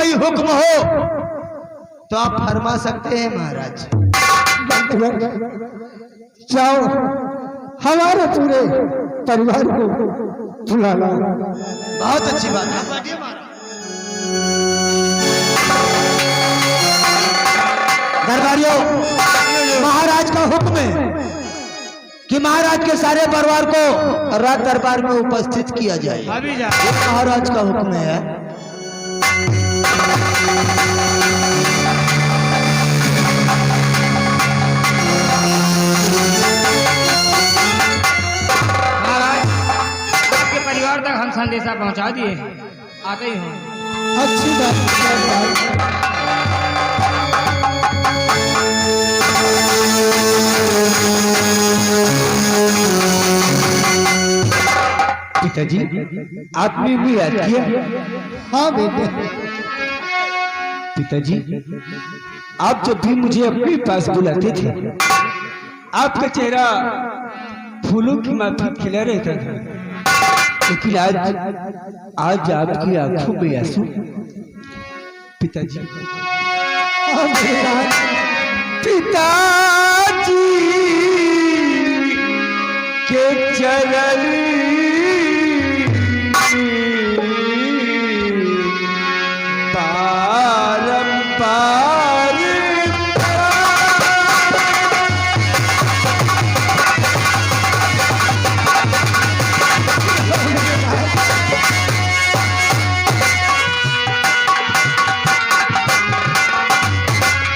कोई हुक्म हो तो आप फरमा सकते हैं महाराज। जाओ हमारे पूरे परिवार को बुला लाओ। बहुत अच्छी बात है। बैठिए महाराज। दरबारियों, महाराज का हुक्म है कि महाराज के सारे परिवार को रात दरबार में उपस्थित किया जाए। ये महाराज का हुक्म है। महाराज, आपके परिवार तक हम संदेशा पहुंचा दिए, आते ही हों। अच्छी बात। पिताजी, आपने भी याद किया? हाँ बेटे। पिताजी, आप जब भी मुझे अपने पास बुलाते थे, आपका चेहरा फूलों की माफिक खिला रहता था, लेकिन आज आपकी आंखों में आंसू। पिताजी, पिताजी के चरण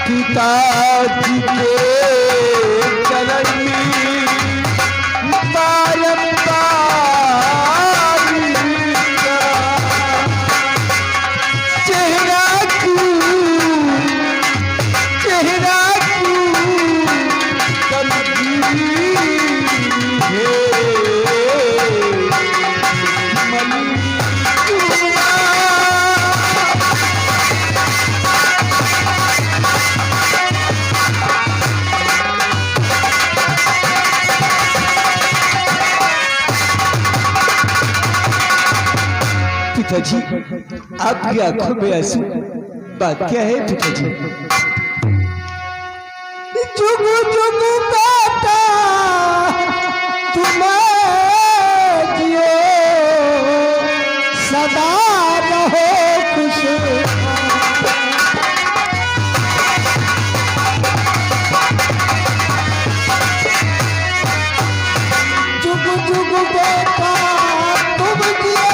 पिताजी के चरण में बारंबार चेहरा क्यों गमगीन है। पिताजी, आपकी आंखों में आंसू, बात क्या है पिताजी? जुग जुग बेटा तुम्हें जियो, सदा रहो खुश। जुग जुग बेटा तुम जियो,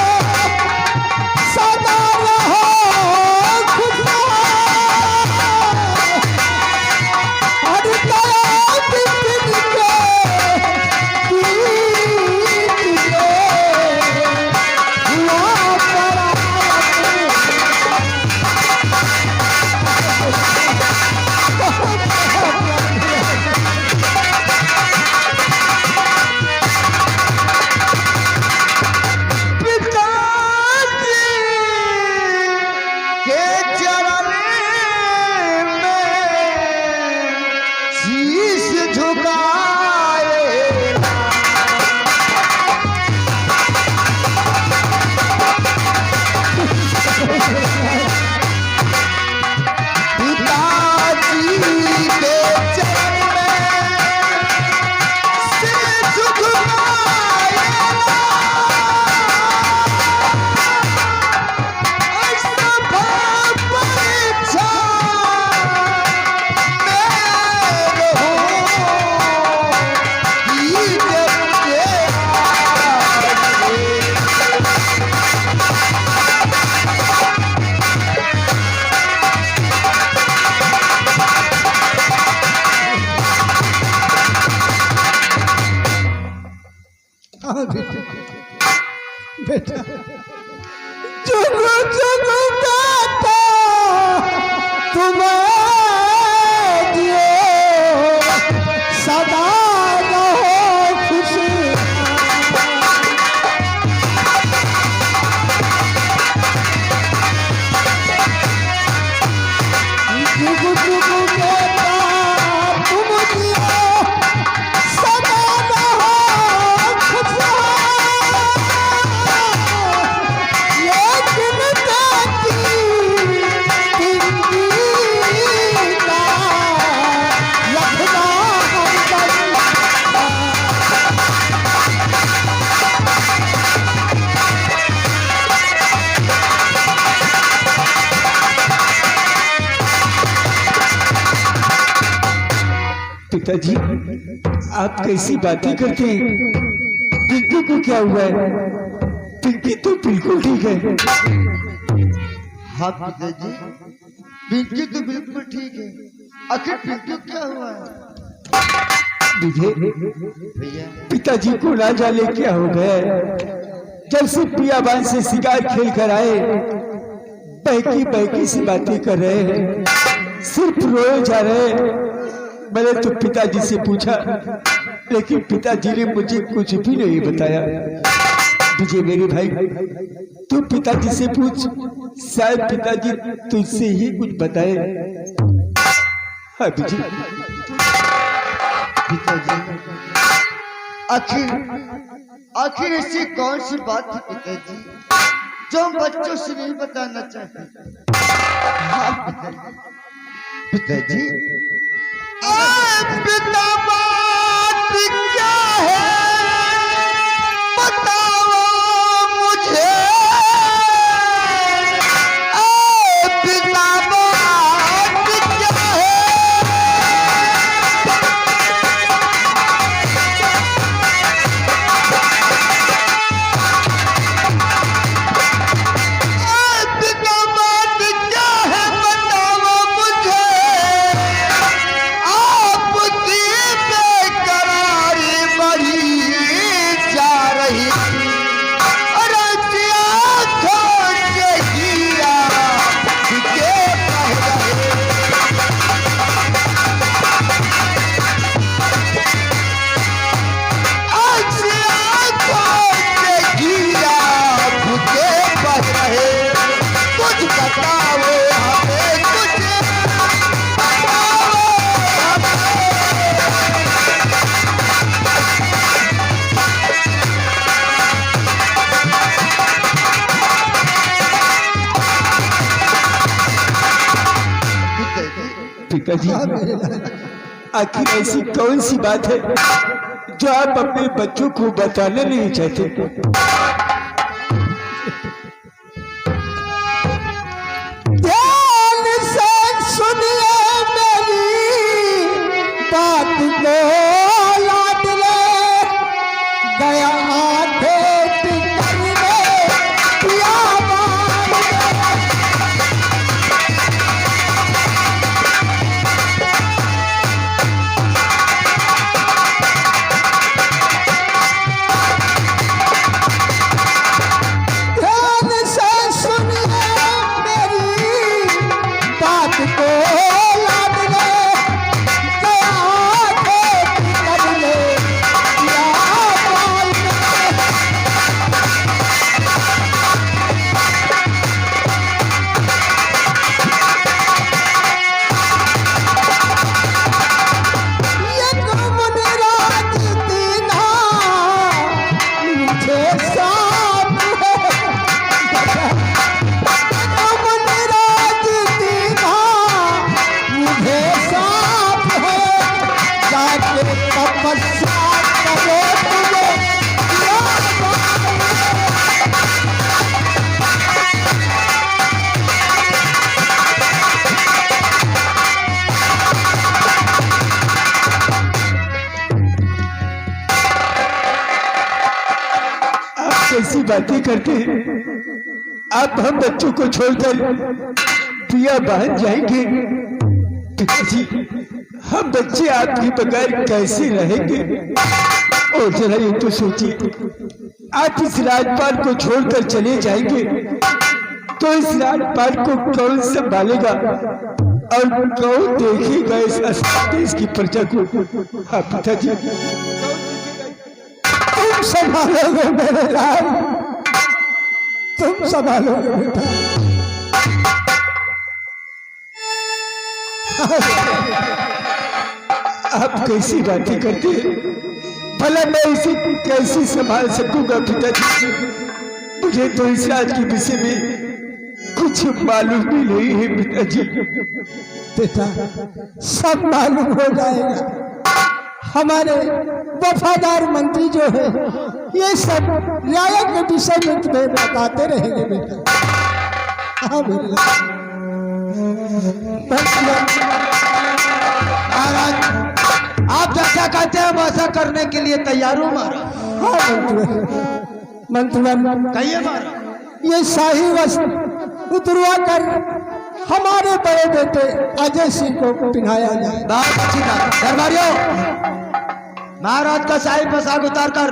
सदा रहो खुश। हर दया बिपिन के पिताजी आप कैसी बातें करते हैं? पिंकी को क्या हुआ है? पिंकी तो बिल्कुल ठीक है। हाँ पिताजी, पिंकी तो बिल्कुल ठीक है। आखिर पिंकी को क्या हुआ है? मुझे भैया पिताजी को ना जाने क्या हो गया है। जब से पियाबान से शिकार खेल कर आए बहकी बहकी सी बातें कर रहे हैं, सिर्फ रोए जा रहे हैं। मैंने तो पिताजी से पूछा लेकिन पिताजी ने मुझे कुछ भी नहीं बताया। मुझे मेरे भाई तू पिताजी से पूछ, शायद पिताजी तुझसे ही कुछ बताए। हाँ जी पिताजी, आखिर ऐसी कौन सी बात है पिताजी जो हम बच्चों से नहीं बताना चाहते? हाँ पिताजी, पिता बात क्या है बताओ मुझे। पिता बात क्या है? पिताजी आखिर ऐसी कौन सी बात है जो आप अपने बच्चों को बताना नहीं चाहते? ध्यान से सुनिए मेरी बात को, याद ले गया भेंट करने पियाबान में। ध्यान से सुनिए मेरी बात को, याद ले गया भेंट करने पियाबान में। ये गुमन रात दीना मुझे साथ है। गुमन रात दीना मुझे साथ है। जाके तपस्या करो तुझे पियाबान में। आप कैसी बातें करते हैं? आप हम बच्चों को छोड़कर पिया बहन जाएंगे? पिताजी हम बच्चे आपके बगैर कैसे रहेंगे? और जरा ये तो सोचिए, आप इस राजपाल को छोड़कर चले जाएंगे तो इस राजपाल को कौन संभालेगा और कौन देखेगा इस देश की प्रजा को? हाँ पिताजी तुम संभालोगे मेरे लाल, तुम संभालोगे बेटा। आप कैसी बातें करते हैं? भला मैं इसे कैसे संभाल सकूंगा पिताजी? मुझे तो इस राज के विषय में कुछ मालूम भी नहीं है पिताजी। बेटा सब मालूम हो जाएगा। हमारे वफादार मंत्री जो है ये सब न्याय के विषय में तुम्हें बताते रहेंगे बेटा। हाँ बेटा। महाराज कहते हैं हम ऐसा करने के लिए तैयार हूँ मारा। हाँ मंत्री कहिए मारा। ये शाही वस्त्र उतरवा कर हमारे बड़े बेटे अजय सिंह को पहनाया जाए। बहुत अच्छी बात। दरबारियों, महाराज का शाही पोशाक उतार कर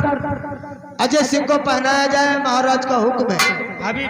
अजय सिंह को पहनाया जाए, महाराज का हुक्म है। अभी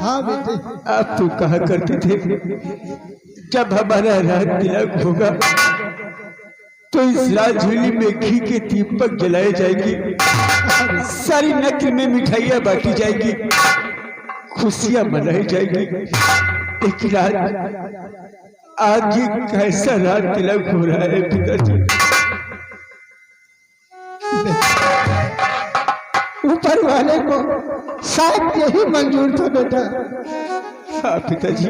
हाँ बेटे, आप तो कहा करते थे जब हमारा रात तिलक होगा तो इस राजझूली में घी के दीपक जलाए जाएंगे, सारी नगर में मिठाइयाँ बांटी जाएगी, खुशियाँ मनाई जाएगी। लेकिन आज ये कैसा रात तिलक हो रहा है पिताजी? ऊपर वाले को शायद यही मंजूर था बेटा। हाँ पिताजी।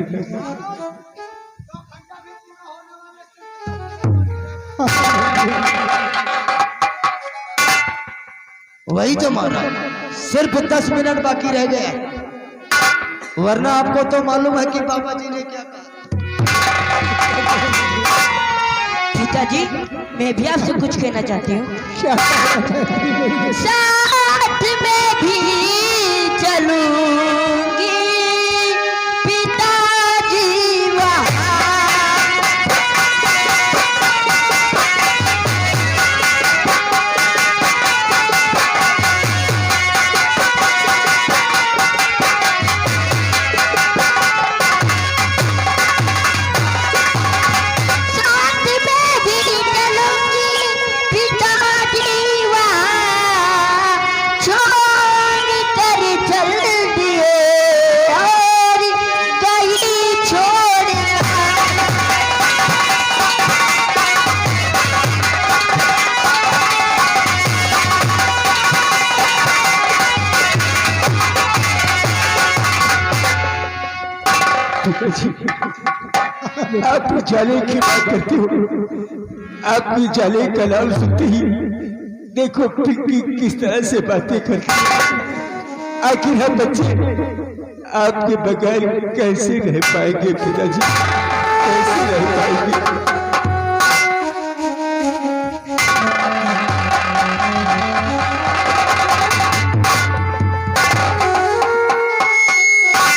वही तो मारा, सिर्फ 10 मिनट बाकी रह गए, वरना आपको तो मालूम है कि पापा जी ने क्या कहा। पिताजी, मैं भी आपसे कुछ कहना चाहती हूँ। क्या साथ में भी चलूंगी पिताजी वहाँ। साथ में भी चलूंगी पिताजी वहाँ, छोड़ कर चल दिए और कहीं छोड़। पिताजी, आप जाले की बात करते हो, आपकी जाले का नाम सुनते ही देखो पिंकी किस तरह से बातें करती है। आखिर हम बच्चे आपके बगैर कैसे रह पाएंगे पिताजी, कैसे रह पाएंगे?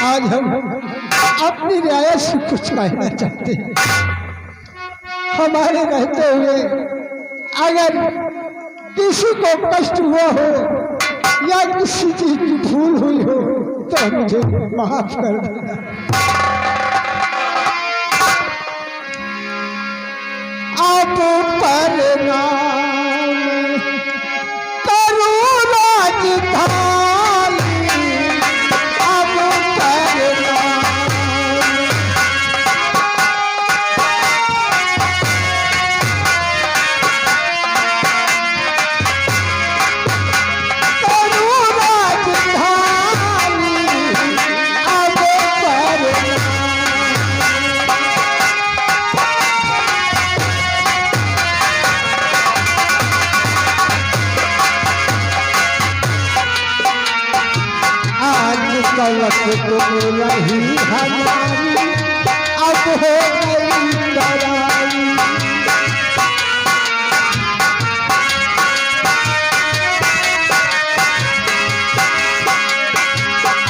आज हम अपनी रियायत से कुछ कहना चाहते हैं। हमारे रहते हुए अगर किसी को कष्ट हुआ हो या किसी चीज की भूल हुई हो तो मुझे माफ कर देना। अब पर नाम करूं राजधानी, अब पर नाम करूं राजधानी, अब पर कलक तुम रही हमारी, अब हो गई तराई।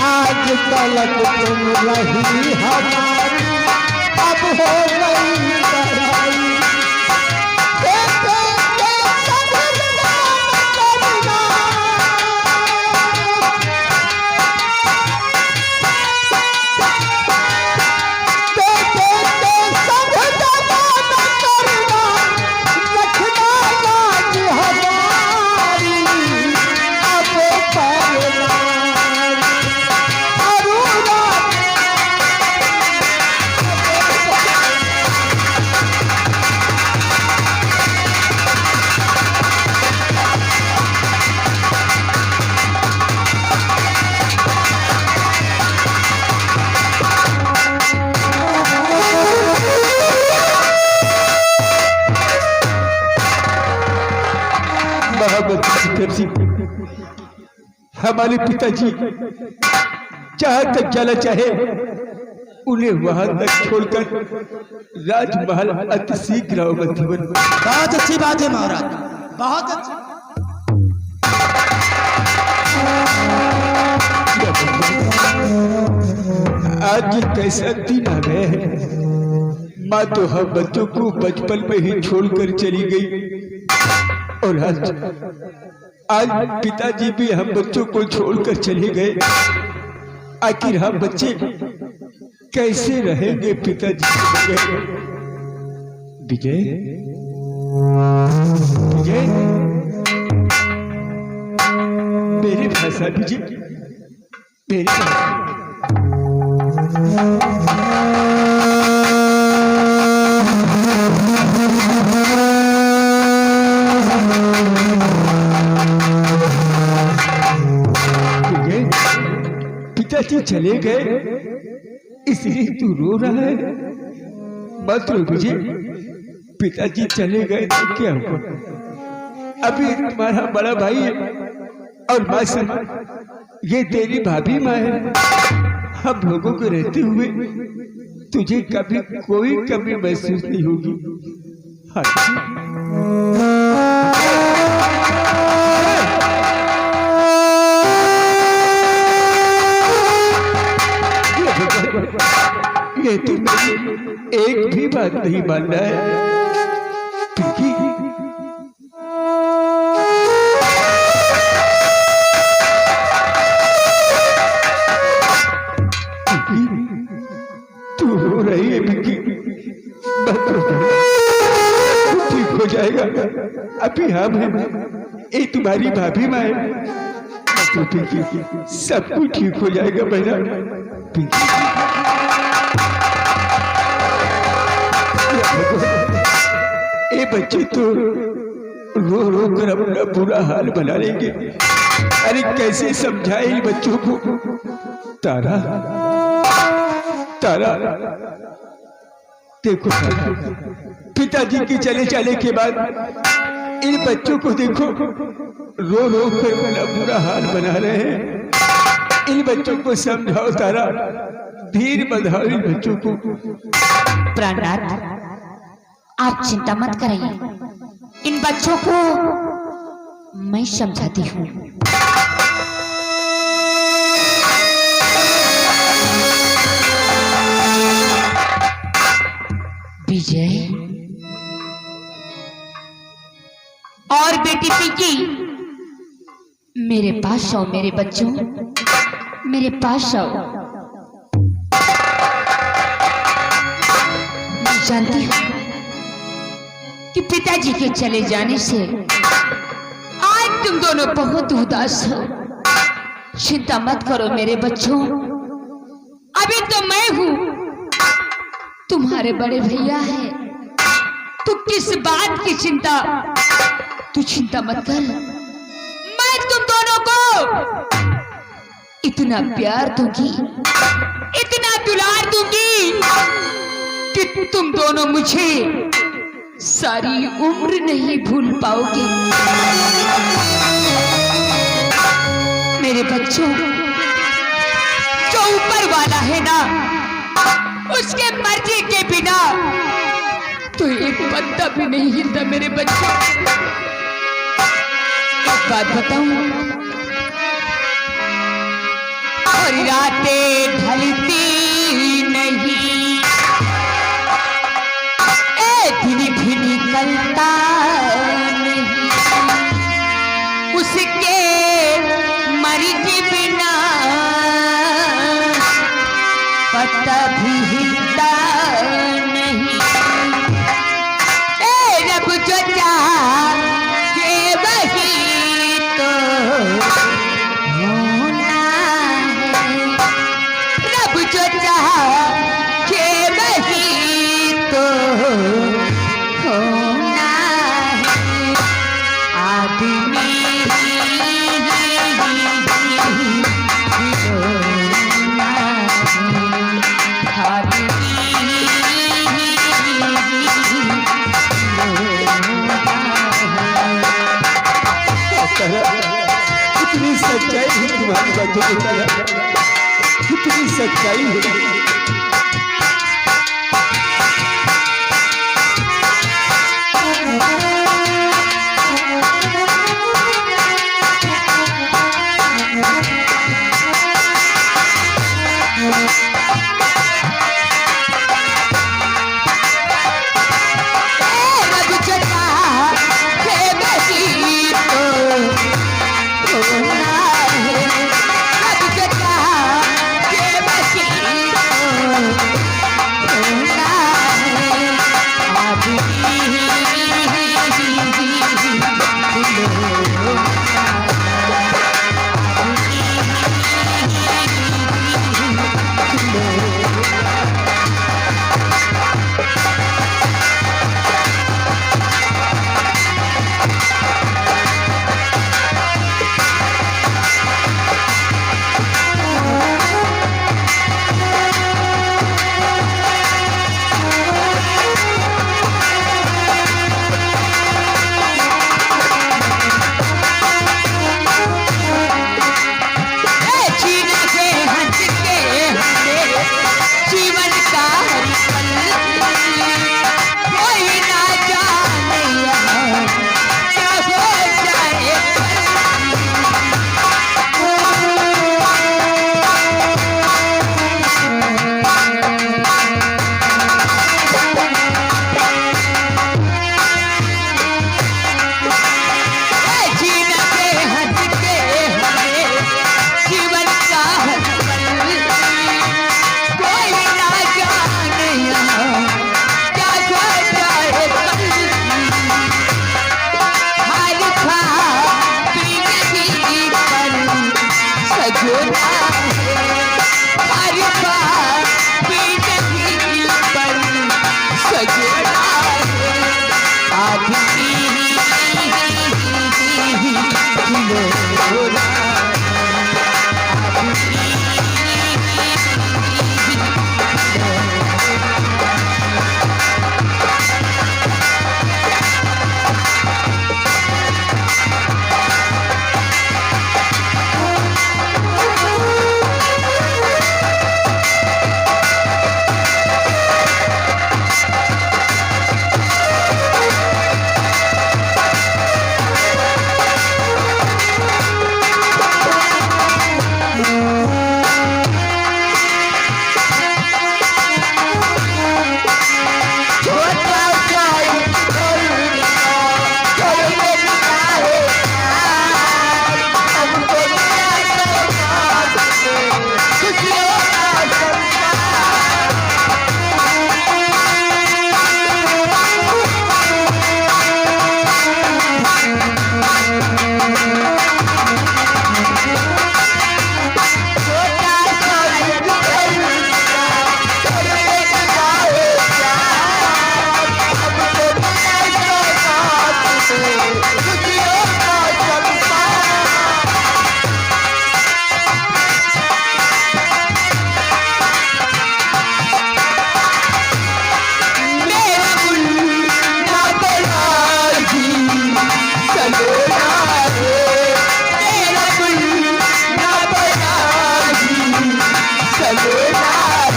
आज कलक तुम रही हमारी, अब हो गई तराई। हमारे पिताजी जहाँ तक जाना चाहे उन्हें वहां तक छोड़कर राजमहल अति शीघ्र अवमतिवन। बहुत अच्छी बात है महाराज, बहुत अच्छी। आज ये कैसा दिन आ गया है। माँ तो हम बच्चों को बचपन में ही छोड़कर चली गई और आज पिताजी भी हम बच्चों को छोड़कर चले गए। आखिर हम बच्चे कैसे रहेंगे पिताजी के बगैर। विजय, विजय, मेरे भाषा विजय, मेरी भाषा। पिताजी चले गए इसलिए तू रो रहा है। मत रो विजय, पिताजी चले गए तो क्या हुआ। अभी तुम्हारा बड़ा भाई है और माँ से ये तेरी भाभी माँ है। हम लोगों को रहते हुए तुझे कभी कोई कमी महसूस नहीं होगी। ये तो एक भी बात नहीं मान रहा है। तू रो रही है पिंकी, ठीक हो जाएगा। अभी हम हैं, ये तुम्हारी भाभी माँ है। तो पिंकी सब कुछ ठीक हो जाएगा बहना। पिंकी ये बच्चे तो रो रो कर अपना बुरा हाल बना लेंगे। अरे कैसे समझाए इन बच्चों को। तारा, तारा देखो, पिताजी के चले जाने के बाद इन बच्चों को देखो रो रो कर अपना बुरा हाल बना रहे हैं। इन बच्चों को समझाओ तारा, धीर बंधाओ इन बच्चों को। प्राणनाथ, आप चिंता मत करिए, इन बच्चों को मैं समझाती हूँ। विजय, बेटी पिंकी, मेरे पास आओ मेरे बच्चों, मेरे पास आओ। मैं जानती हूँ कि पिताजी के चले जाने से आज तुम दोनों बहुत उदास हो। चिंता मत करो मेरे बच्चों, अभी तो मैं हूं, तुम्हारे बड़े भैया हैं। तू किस बात की चिंता, तू चिंता मत कर। मैं तुम दोनों को इतना प्यार दूंगी, इतना दुलार दूंगी कि तुम दोनों मुझे सारी उम्र नहीं भूल पाओगे। मेरे बच्चों, जो ऊपर वाला है ना, उसके मर्जी के बिना तो एक पत्ता भी नहीं हिलता मेरे बच्चों। एक बात बताऊं, और रातें ढलती नहीं, दिन भी निकलता नहीं, उसके मर्जी बिना पता भी हिलता नहीं। रब जो चाहे वही तो होना है, रब जो चाहे वही तो होना है। आदमी कितनी सच्चाई है तुम्हारी बातों की तरह, कितनी सच्चाई है। होना है, रब जो चाहे वही तो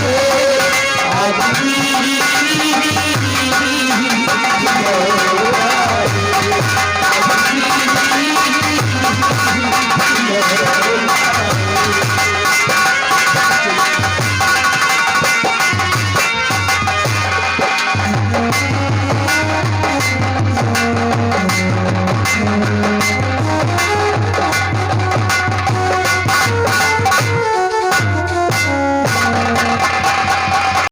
है आज भी